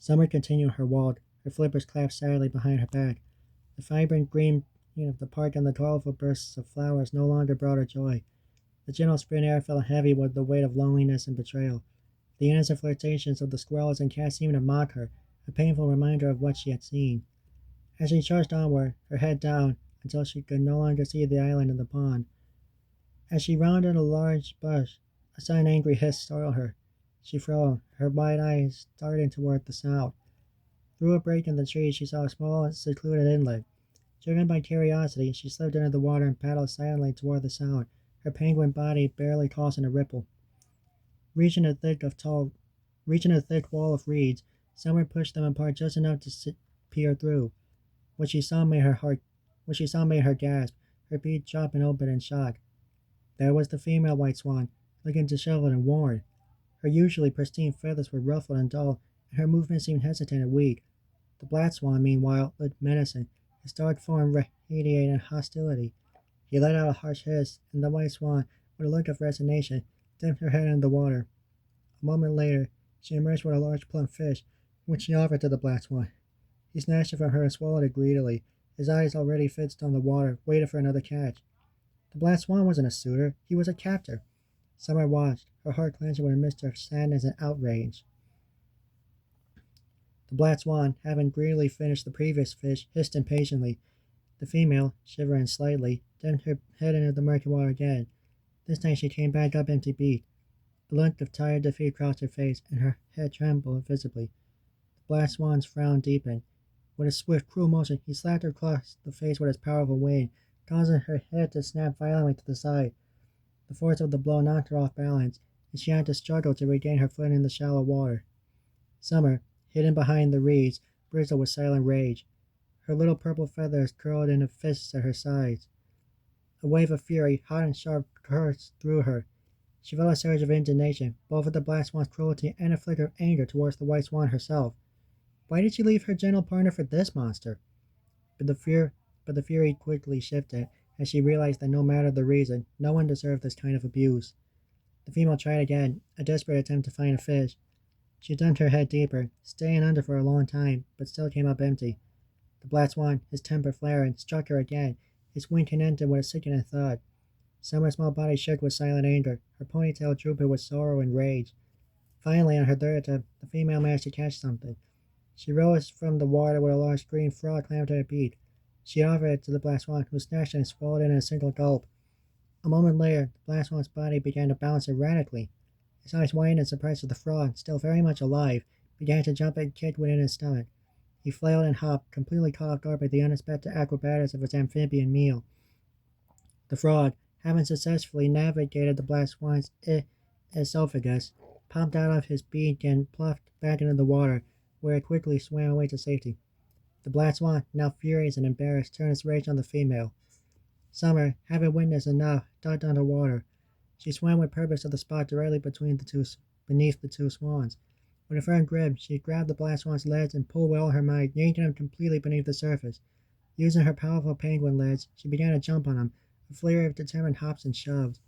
Summer continued her walk, her flippers clasped sadly behind her back. The vibrant green of the park and the colorful bursts of flowers no longer brought her joy. The gentle spring air felt heavy with the weight of loneliness and betrayal. The innocent flirtations of the squirrels and cats seemed to mock her, a painful reminder of what she had seen. As she charged onward, her head down, until she could no longer see the island and the pond. As she rounded a large bush, a sudden angry hiss startled her. She froze, her wide eyes darting toward the sound. Through a break in the trees, she saw a small, secluded inlet. Driven by curiosity, she slipped into the water and paddled silently toward the sound, her penguin body barely causing a ripple. Reaching a thick wall of reeds, Summer pushed them apart just enough to peer through. What she saw made her gasp, her beak dropping open in shock. There was the female white swan, looking disheveled and worn. Her usually pristine feathers were ruffled and dull, and her movements seemed hesitant and weak. The black swan, meanwhile, looked menacing, his dark form radiating hostility. He let out a harsh hiss, and the white swan, with a look of resignation, dipped her head in the water. A moment later, she emerged with a large plump fish, which she offered to the black swan. He snatched it from her and swallowed it greedily, his eyes already fixed on the water, waiting for another catch. The black swan wasn't a suitor, he was a captor. Summer watched, her heart clenching with a mixture of sadness and outrage. The black swan, having greedily finished the previous fish, hissed impatiently. The female, shivering slightly, dipped her head into the murky water again. This time she came back up empty-beaked. A look of tired defeat crossed her face, and her head trembled visibly. The black swan's frown deepened. With a swift, cruel motion, he slapped her across the face with his powerful wing, causing her head to snap violently to the side. The force of the blow knocked her off balance, and she had to struggle to regain her footing in the shallow water. Summer, hidden behind the reeds, bristled with silent rage. Her little purple feathers curled into fists at her sides. A wave of fury, hot and sharp, coursed through her. She felt a surge of indignation, both at the black swan's cruelty and a flicker of anger towards the white swan herself. Why did she leave her gentle partner for this monster? But the fury quickly shifted, as she realized that no matter the reason, no one deserved this kind of abuse. The female tried again, a desperate attempt to find a fish. She dumped her head deeper, staying under for a long time, but still came up empty. The black swan, his temper flaring, struck her again, his wing connected with a sickening thud. Summer's small body shook with silent anger, her ponytail drooping with sorrow and rage. Finally, on her third attempt, the female managed to catch something. She rose from the water with a large green frog clamped to her beak. She offered it to the black swan, who snatched it and swallowed it in a single gulp. A moment later, the black swan's body began to bounce erratically. His eyes widened in surprise as the frog, still very much alive, began to jump and kick within his stomach. He flailed and hopped, completely caught off guard by the unexpected acrobatics of his amphibian meal. The frog, having successfully navigated the black swan's esophagus, popped out of his beak and plumped back into the water, where it quickly swam away to safety. The black swan, now furious and embarrassed, turned its rage on the female. Summer, having witnessed enough, ducked under water. She swam with purpose to the spot directly beneath the two swans. With a firm grip, she grabbed the black swan's legs and pulled with all her might, yanking him completely beneath the surface. Using her powerful penguin legs, she began to jump on him, a flurry of determined hops and shoves.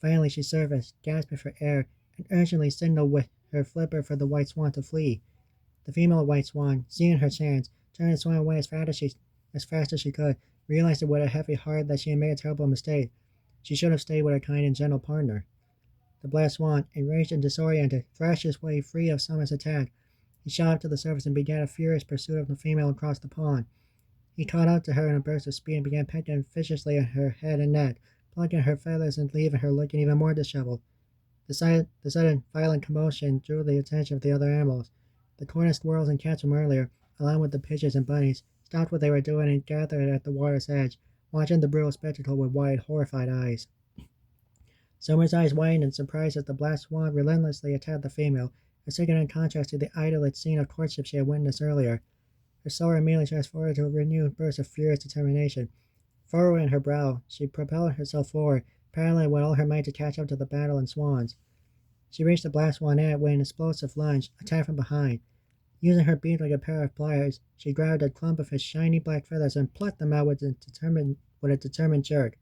Finally, she surfaced, gasping for air, and urgently signaled with her flipper for the white swan to flee. The female white swan, seeing her chance, turned and swam away as fast as she could, realizing with a heavy heart that she had made a terrible mistake. She should have stayed with her kind and gentle partner. The black swan, enraged and disoriented, thrashed his way free of Summer's attack. He shot up to the surface and began a furious pursuit of the female across the pond. He caught up to her in a burst of speed and began pecking viciously at her head and neck, plucking her feathers and leaving her looking even more disheveled. The sudden violent commotion drew the attention of the other animals. The corner squirrels and cats from earlier, along with the pigeons and bunnies, stopped what they were doing and gathered at the water's edge, watching the brutal spectacle with wide, horrified eyes. Summer's eyes widened in surprise as the black swan relentlessly attacked the female, a sickening contrast to the idyllic scene of courtship she had witnessed earlier. Her soul immediately transformed to a renewed burst of furious determination. Furrowing her brow, she propelled herself forward, paddling with all her might to catch up to the battling swans. She reached the black swanette with an explosive lunge, attacked from behind. Using her beak like a pair of pliers, she grabbed a clump of his shiny black feathers and plucked them out with a determined jerk.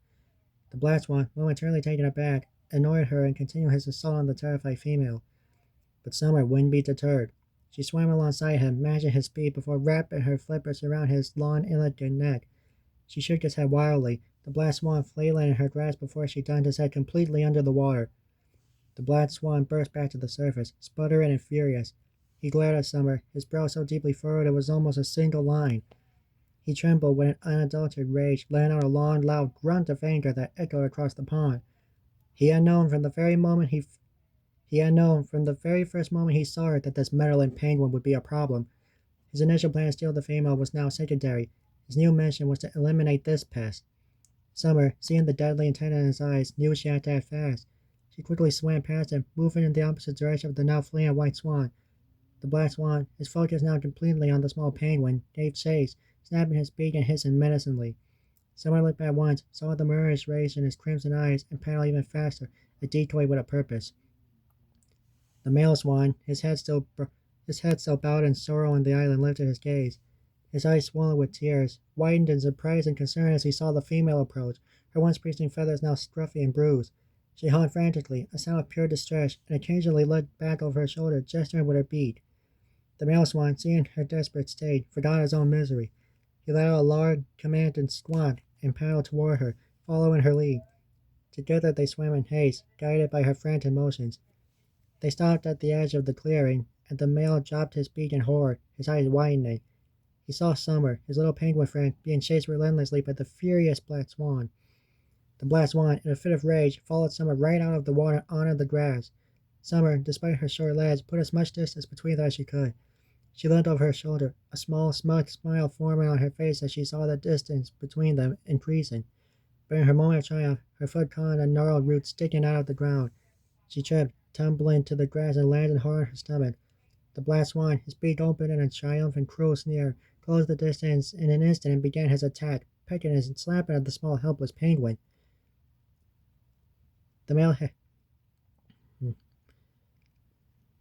The black swan, momentarily taken aback, ignored her and continued his assault on the terrified female. But Summer wouldn't be deterred. She swam alongside him, matching his speed before wrapping her flippers around his long, elegant neck. She shook his head wildly, the black swan flailing in her grasp before she dumped his head completely under the water. The black swan burst back to the surface, sputtering and furious. He glared at Summer, his brow so deeply furrowed it was almost a single line. He trembled with an unadulterated rage, letting out a long, loud grunt of anger that echoed across the pond. He had known from the very first moment he saw her that this meddling penguin would be a problem. His initial plan to steal the female was now secondary. His new mission was to eliminate this pest. Summer, seeing the deadly intent in his eyes, knew she had to act fast. She quickly swam past him, moving in the opposite direction of the now fleeing white swan. The black swan, his focus now completely on the small penguin, gave chase, snapping his beak and hissing menacingly. Summer looked back once, saw the murderous rage in his crimson eyes, and paddled even faster, a decoy with a purpose. The male swan, his head still bowed in sorrow on the island, lifted his gaze. His eyes swollen with tears, widened in surprise and concern as he saw the female approach, her once bristling feathers now scruffy and bruised. She howled frantically, a sound of pure distress, and occasionally looked back over her shoulder, gesturing with her beak. The male swan, seeing her desperate state, forgot his own misery. He let out a loud, commanding squawk and paddled toward her, following her lead. Together they swam in haste, guided by her frantic motions. They stopped at the edge of the clearing, and the male dropped his beak in horror, his eyes widening. He saw Summer, his little penguin friend, being chased relentlessly by the furious black swan. The black swan, in a fit of rage, followed Summer right out of the water onto the grass. Summer, despite her short legs, put as much distance between them as she could. She leaned over her shoulder, a small, smug smile forming on her face as she saw the distance between them increasing. But in her moment of triumph, her foot caught on a gnarled root sticking out of the ground. She tripped, tumbling to the grass and landed hard on her stomach. The black swan, his beak open in a triumphant cruel sneer, closed the distance in an instant and began his attack, pecking and slapping at the small helpless penguin. The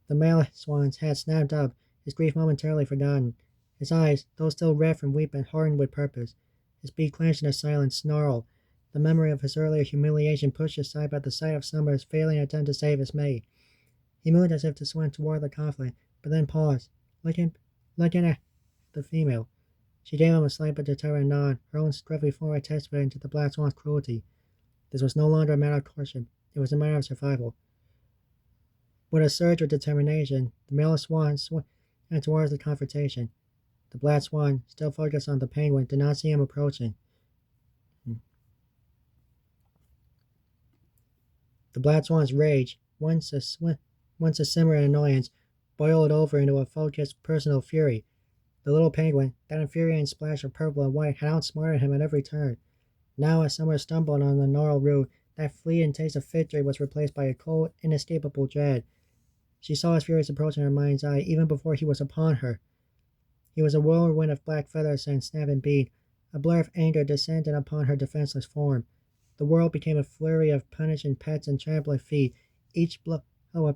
male swan's head snapped up, his grief momentarily forgotten. His eyes, though still red from weeping, hardened with purpose. His beak clenched in a silent snarl. The memory of his earlier humiliation pushed aside by the sight of Summer's failing attempt to save his mate. He moved as if to swim toward the conflict, but then paused, looking at the female. She gave him a slight but determined nod, her own scruffy form testifying to the black swan's cruelty. This was no longer a matter of courtship, it was a matter of survival. With a surge of determination, the male swan swam towards the confrontation. The black swan, still focused on the penguin, did not see him approaching. The black swan's rage, once a simmering annoyance, boiled over into a focused personal fury. The little penguin, that infuriating splash of purple and white, had outsmarted him at every turn. Now, as Summer stumbled on the gnarled root, that fleeting taste of victory was replaced by a cold, inescapable dread. She saw his furious approach in her mind's eye even before he was upon her. He was a whirlwind of black feathers and snapping beak. A blur of anger descended upon her defenseless form. The world became a flurry of punishing pets and trampling feet, each blow a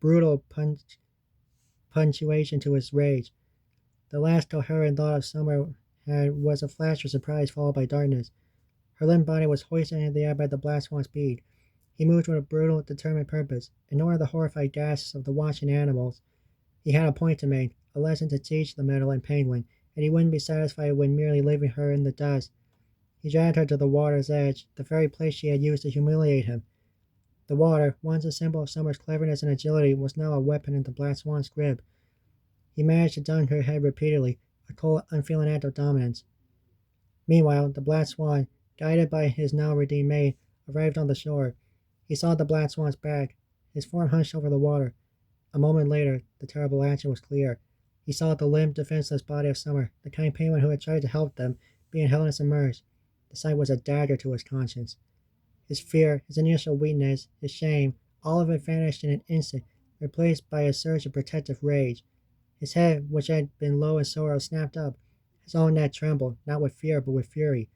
brutal punctuation to his rage. The last coherent thought of Summer was a flash of surprise followed by darkness. Her limp body was hoisted into the air by the black swan's speed. He moved with a brutal, determined purpose, ignoring the horrified gasps of the watching animals. He had a point to make, a lesson to teach the meddling penguin, and he wouldn't be satisfied with merely leaving her in the dust. He dragged her to the water's edge, the very place she had used to humiliate him. The water, once a symbol of Summer's cleverness and agility, was now a weapon in the black swan's grip. He managed to dunk her head repeatedly, a cold, unfeeling act of dominance. Meanwhile, the black swan, guided by his now redeemed mate, arrived on the shore. He saw the black swan's back, his form hunched over the water. A moment later, the terrible action was clear. He saw the limp, defenseless body of Summer, the kind penguin who had tried to help them, being held and submerged. The sight was a dagger to his conscience. His fear, his initial weakness, his shame, all of it vanished in an instant, replaced by a surge of protective rage. His head, which had been low in sorrow, snapped up. His own neck trembled, not with fear, but with fury.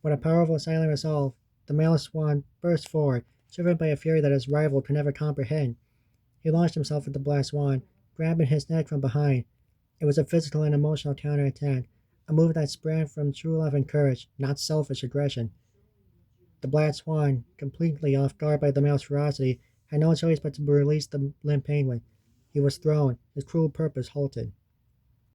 With a powerful, silent resolve, the male swan burst forward, driven by a fury that his rival could never comprehend. He launched himself at the black swan, grabbing his neck from behind. It was a physical and emotional counterattack, a move that sprang from true love and courage, not selfish aggression. The black swan, completely off guard by the male's ferocity, had no choice but to release the limp penguin. He was thrown, his cruel purpose halted.